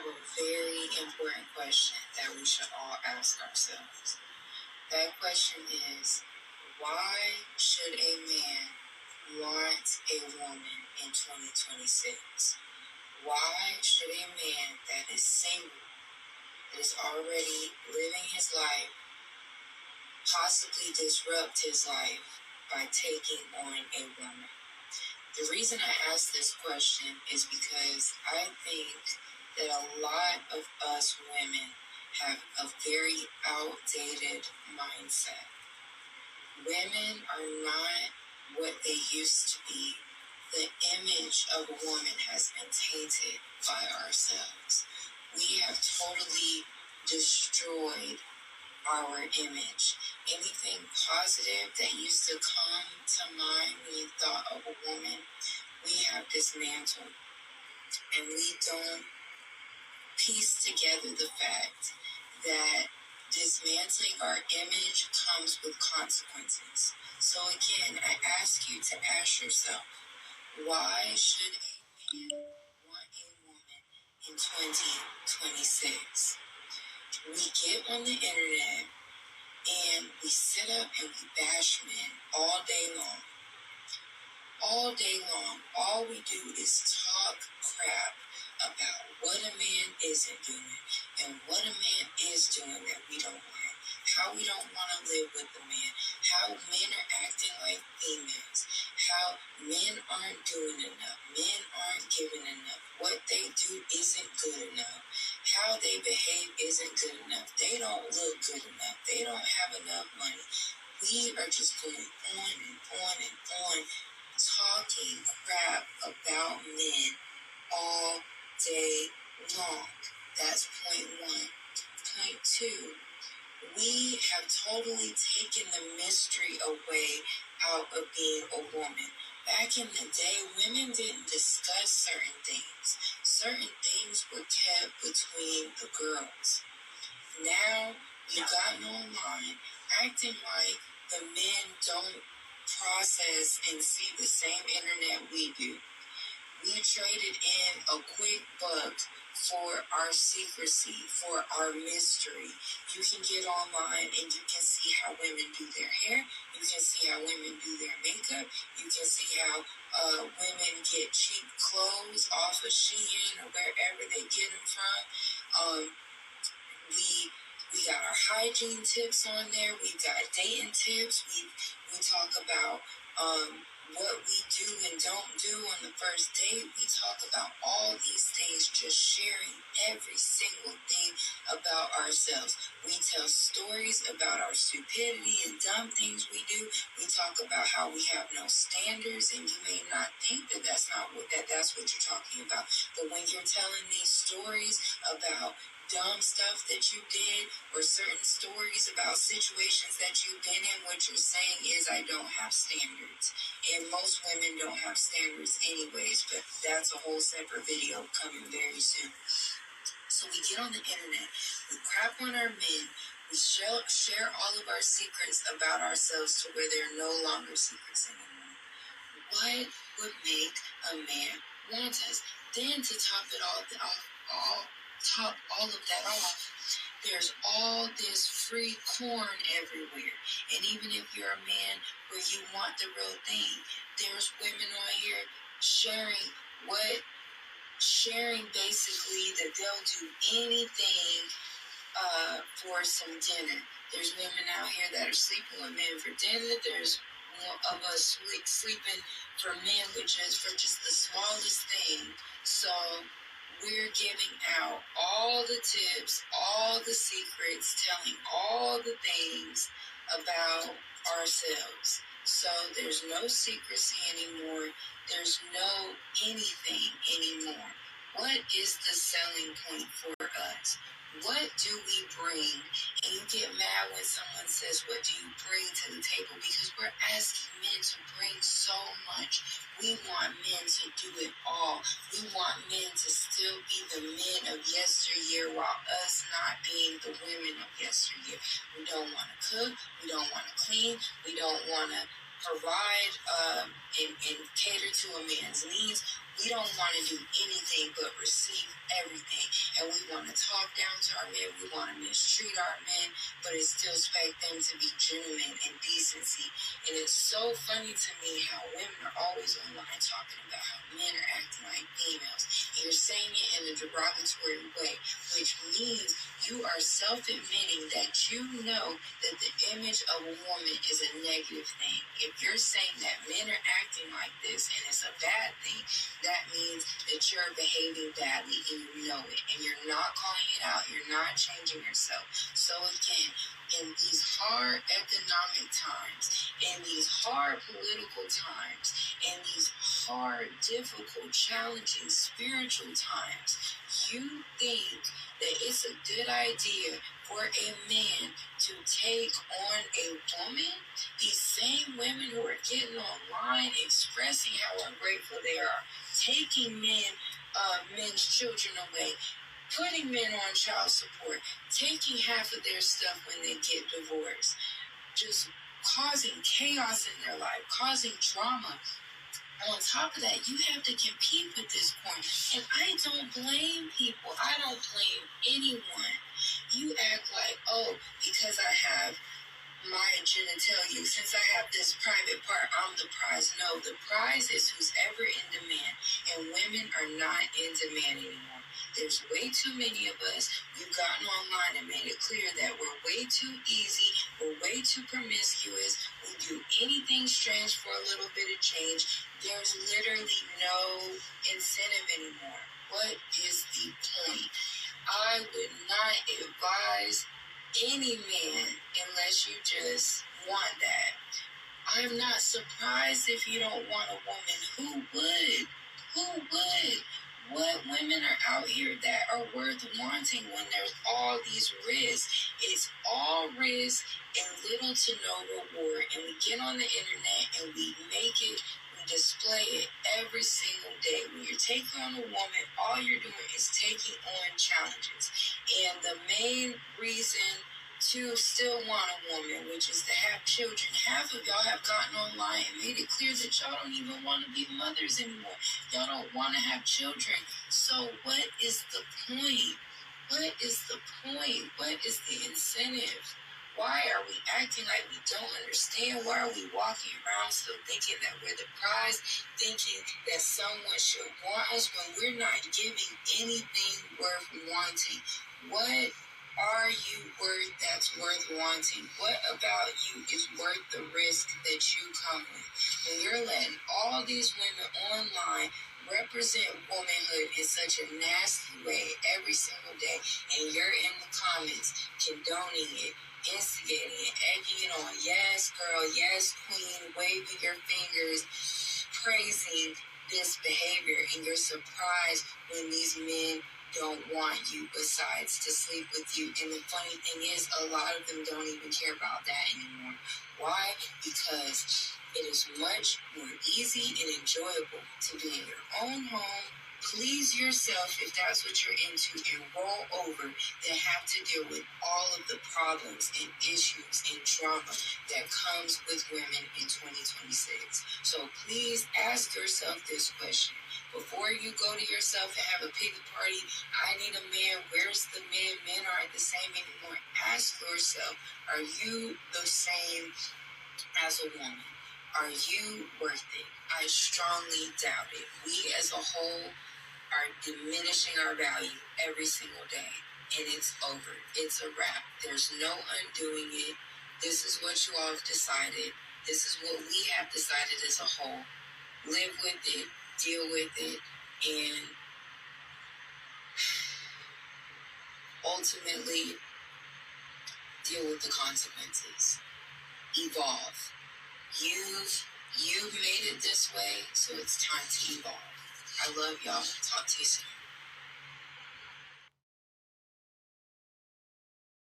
have a very important question that we should all ask ourselves. That question is, why should a man want a woman in 2026? Why should a man that is single, that is already living his life, possibly disrupt his life by taking on a woman? The reason I ask this question is because I think that a lot of us women have a very outdated mindset. Women are not what they used to be. The image of a woman has been tainted by ourselves. We have totally destroyed our image. Anything positive that used to come to mind when you thought of a woman, we have dismantled. And we don't piece together the fact that dismantling our image comes with consequences. So again, I ask you to ask yourself, why should a man want a woman in 2026? We get on the internet and we sit up and we bash men all day long. All day long, all we do is talk crap about what a man isn't doing and what a man is doing that we don't like, how we don't want to live with a man, how men are acting like females, how men aren't doing enough, men aren't giving enough, what they do isn't good enough, how they behave isn't good enough, they don't look good enough, they don't have enough money. We are just going on and on and on, talking crap about men all day long. That's point one. Point two, we have totally taken the mystery away out of being a woman. Back in the day, women didn't discuss certain things. Certain things were kept between the girls. Now, we've gotten online acting like the men don't process and see the same internet we do. We traded in a quick buck for our secrecy, for our mystery. You can get online and you can see how women do their hair. You can see how women do their makeup. You can see how women get cheap clothes off of Shein or wherever they get them from. We got our hygiene tips on there. We've got dating tips. We talk about what we do and don't do on the first date. We talk about all these things, just sharing every single thing about ourselves. We tell stories about our stupidity and dumb things we do. We talk about how we have no standards, and you may not think that that's what you're talking about. But when you're telling these stories about dumb stuff that you did or certain stories about situations that you've been in, what you're saying is, I don't have standards. And most women don't have standards anyways, but that's a whole separate video coming very soon. So we get on the internet, we crap on our men, we share all of our secrets about ourselves to where they're no longer secrets anymore. What would make a man want us? Then to top all of that off, there's all this free corn everywhere. And even if you're a man where you want the real thing, there's women on here sharing basically that they'll do anything for some dinner. There's women out here that are sleeping with men for dinner. There's more of us sleeping for men for just the smallest thing. So we're giving out all the tips, all the secrets, telling all the things about ourselves. So there's no secrecy anymore. There's no anything anymore. What is the selling point for us? What do we bring? And you get mad when someone says, what do you bring to the table? Because we're asking men to bring so much. We want men to do it all. We want men to still be the men of yesteryear while us not being the women of yesteryear. We don't want to cook. We don't want to clean. We don't want to provide and cater to a man's needs. We don't want to do anything but receive everything. and we want to talk down to our men, we want to mistreat our men, but it still expect them to be gentlemen and decency. And it's so funny to me how women are always online talking about how men are acting like females, and you're saying it in a derogatory way, which means you are self-admitting that you know that the image of a woman is a negative thing. If you're saying that men are acting like this and it's a bad thing, that means that you're behaving badly and you know it, and you're not calling it out, you're not changing yourself. So again, in these hard economic times, in these hard political times, in these hard, difficult, challenging spiritual times, you think that it's a good idea for a man to take on a woman? These same women who are getting online expressing how ungrateful they are, taking men's children away, putting men on child support, taking half of their stuff when they get divorced, just causing chaos in their life, causing drama. On top of that, you have to compete with this porn. And I don't blame people. I don't blame anyone. You act like, oh, because I have my genitalia, since I have this private part, I'm the prize. No, the prize is who's ever in demand. And women are not in demand anymore. There's way too many of us. We've gotten online and made it clear that we're way too easy. We're way too promiscuous. We do anything strange for a little bit of change. There's literally no incentive anymore. What is the point? I would not advise any man unless you just want that. I'm not surprised if you don't want a woman. Who would? Who would? What women are out here that are worth wanting when there's all these risks? It's all risk and little to no reward. And we get on the internet and we make it, we display it every single day. When you're taking on a woman, all you're doing is taking on challenges. And the main reason to still want a woman, which is to have children. Half of y'all have gotten online and made it clear that y'all don't even want to be mothers anymore. Y'all don't want to have children. So what is the point? What is the point? What is the incentive? Why are we acting like we don't understand? Why are we walking around still thinking that we're the prize, thinking that someone should want us when we're not giving anything worth wanting? What are you worth that's worth wanting? What about you is worth the risk that you come with? When you're letting all these women online represent womanhood in such a nasty way every single day, and you're in the comments condoning it, instigating it, egging it on, yes girl, yes queen, waving your fingers, praising this behavior, and you're surprised when these men don't want you besides to sleep with you. And the funny thing is, a lot of them don't even care about that anymore. Why? Because it is much more easy and enjoyable to be in your own home, please yourself if that's what you're into, and roll over than have to deal with all of the problems and issues and drama that comes with women in 2026. So please ask yourself this question. Before you go to yourself and have a pity party, I need a man, where's the man? Men aren't the same anymore. Ask yourself, are you the same as a woman? Are you worth it? I strongly doubt it. We as a whole are diminishing our value every single day. And it's over. It's a wrap. There's no undoing it. This is what you all have decided. This is what we have decided as a whole. Live with it. Deal with it, and ultimately deal with the consequences. Evolve. You've made it this way, so it's time to evolve. I love y'all. Talk to you soon.